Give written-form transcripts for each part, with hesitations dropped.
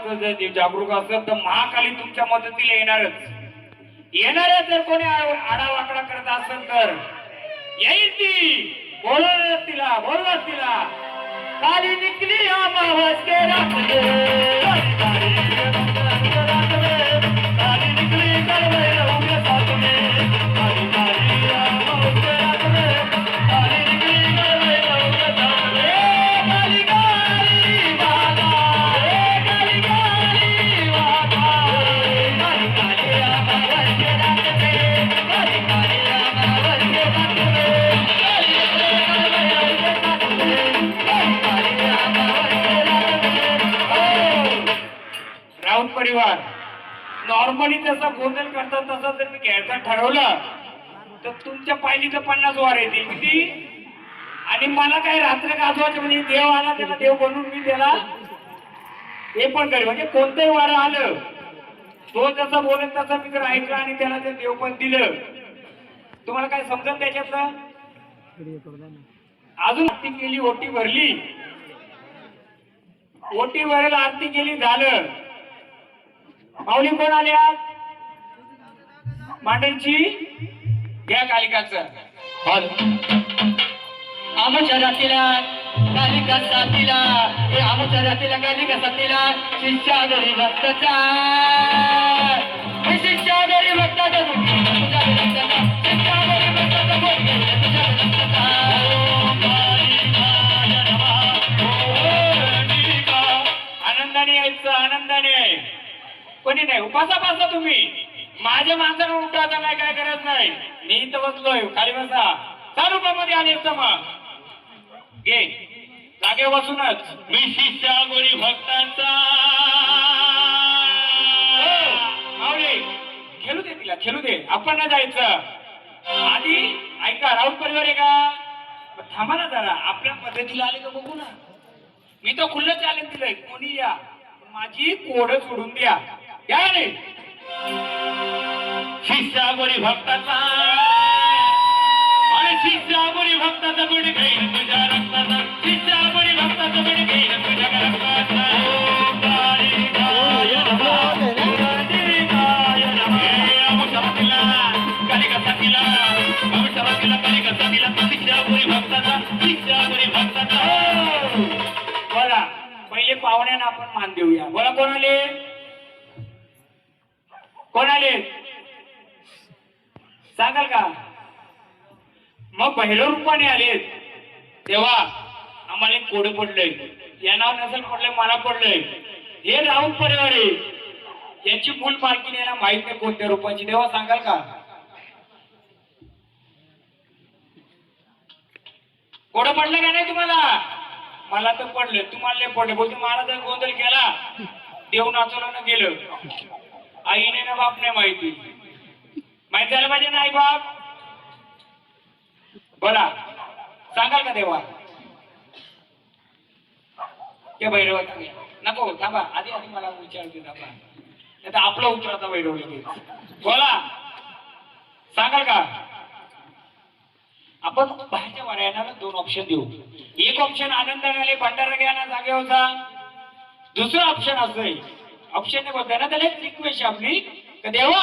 माणसं जर जागरूक असेल तर महाकाली तुमच्या मदतीला येणारच जर कोणी आडावाकडा करत असेल तर येईल ती बोलवत तिला काली निकली अमावस के रात में काली निकली करवई रहू के साथ में काली काली अमावस के रात में काली निकली करवई रहू के साथ में काली काली वादा काली काली वादा काली काली अमावस के रात में काली काली अमावस के रात में काली निकली करवई रहू के साथ में काली अमावस के रात में राऊत परिवार नॉर्मली जसा गोंधळ करतात तसं जर मी घ्यायचं ठरवलं तर तुमच्या पायलीचं 50 वार येतील किती आणि मला काय रात्र गाजवायचं म्हणजे देव आला त्याला देव बनवून मी त्याला हे पण करेल म्हणजे कोणतंही वार आलं तो जसा बोलत तसा मी जर ऐकलं आणि त्याला जर देव पण दिलं तुम्हाला काय समजत त्याच्यातलं अजून आरती केली ओटी भरली ओटी भरायला आरती केली झालं माऊली कोण आले आज मांडणची घ्या कालिकाचं आमच्या जातीला कालिका साथीला हे आमच्या जातीला कालिका साथीला शिष्या गरी भक्ताचा शिष्या गरी भक्ताचा तुझ्या भक्ताचा शिष्या गरी भक्ताचा तुझ्या भक्ताचा आनंदाने यायचं आनंदाने कोणी नाही उपासा तुम्ही माझ्या माणसाला उठायचा नाही काय करत नाही मी इथं बसलोय खाली बसा चालू मध्ये आले मग घे जागे बसूनच मी शिष्या गोरी भक्तांचा माऊली खेळू दे तिला खेळू दे आपण ना जायचं आधी ऐका राऊत परिवार आहे का थांबा ना जरा आपल्या पद्धतीला आले का बघू ना मी तर खुल्लं चॅलेंज दिलंय कोणी या माझी कोड सोडून द्या या रे शिष्या गोरी भक्ताचा आणि शिष्या गोरी भक्ताचा गुढी घेईन तुझ्या रक्ताचा शिष्या गोरी भक्ताचा गुढी घेईन तुझ्या रक्ताचा कालिका साथीला शिष्या गोरी भक्ताचा शिष्या गोरी भक्ताचा बोला पहिले पाहुण्यांना आपण मान देऊया बोला कोण आले सांगाल का मग भैरव रूपाने आले तेव्हा आम्हाला एक कोड पडलंय या नाव नसेल पडलंय मला पडलंय हे राऊत परिवार आहे याची मूल मालकीण याला माहित नाही कोणत्या रूपाची तेव्हा सांगाल का कोड पडलं का नाही तुम्हाला मला तर पडले तुम्हाला नाही पडले बोलतो महाराज गोंधळ केला देव नाचवलं न गेलं आईने ना बाप नाही माहिती माहिती झालं पाहिजे ना आई बाप बोला सांगाल का देवा ते भैरव नको थांबा आधी मला विचारते थांबा नाही तर आपलं उत्तराचा भैरव लगेच बोला सांगाल का आपण बाहेरच्या वाऱ्याला 2 ऑप्शन देऊ एक ऑप्शन आनंदाने आले भंडारा घ्या ना जागेवर जा दुसरं ऑप्शन असं ऑप्शन ने बोलताय ना त्याला एक रिक्वेस्ट आपली का देवा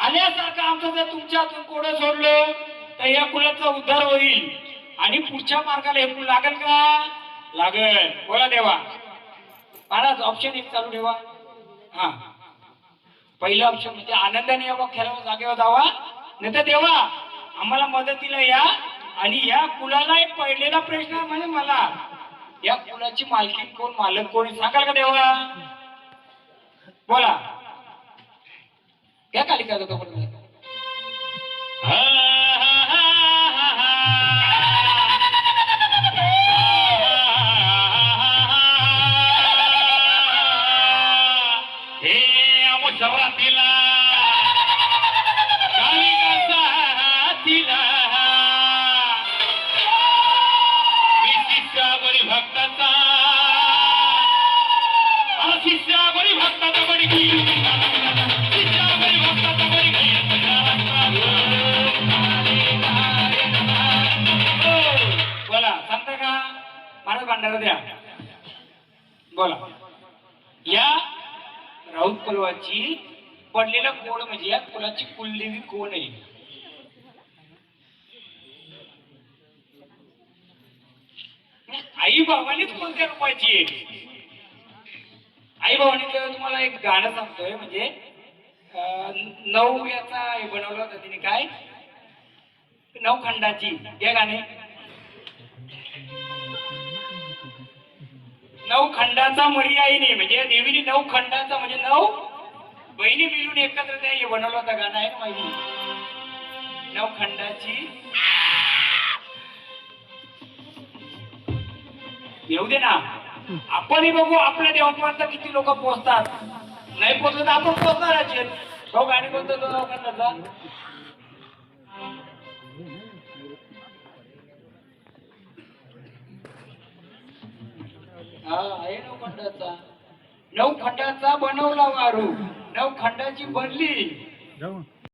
आल्यासारखं आमचं जर तुमच्या हातून कोडं सोडलं तर या कुलाचा उद्धार होईल आणि पुढच्या मार्गाला हे कुल लागेल का लागेल बोला देवा महाराज ऑप्शन 1 चालू ठेवा हा पहिलं ऑप्शन म्हणजे आनंदाने यावं खेळावं जागेवर जावा नाही तर देवा आम्हाला मदतीला या आणि या कुलाला एक पहिलेला प्रश्न म्हणजे मला या कुलाची मालकीण कोण मालक कोण सांगाल का देवा बोला क्या कालिका तो शहरातीला कालिका साथीला शिष्या गोरी भक्ताचा शिष्या गोरी भक्ताचा बडी शिष्या गोरी भक्ताचा बडी बोला सांगता का महाराज भांडारा द्या बोला या राऊत कुलवाची पडलेला कोण म्हणजे या कुलाची कुलदेवी कोण आहे? आई भावानीच कोणत्या रूपाची आहे? आई भावानी तुम्हाला एक गाणं सांगतोय म्हणजे 9 याचा हे बनवलं होतं तिने काय 9 खंडाची हे गाणे 9 खंडाचा मर्यायी नाही म्हणजे देवीने 9 खंडाचा म्हणजे 9 बहिणी मिळून एकत्र त्या हे बनवलं होतं गाणं आहे ना माहिती 9 खंडाची येऊ दे ना आपणही बघू आपल्या देवापर्यंत किती लोक पोहोचतात नाही पोहोचलं तर आपण पोहोचणारच आहेत तो गाणी कोणतं तो 9 खंडाचा हा आहे 9 खंडाचा 9 खंडाचा बनवला वारू 9 खंडाची बनली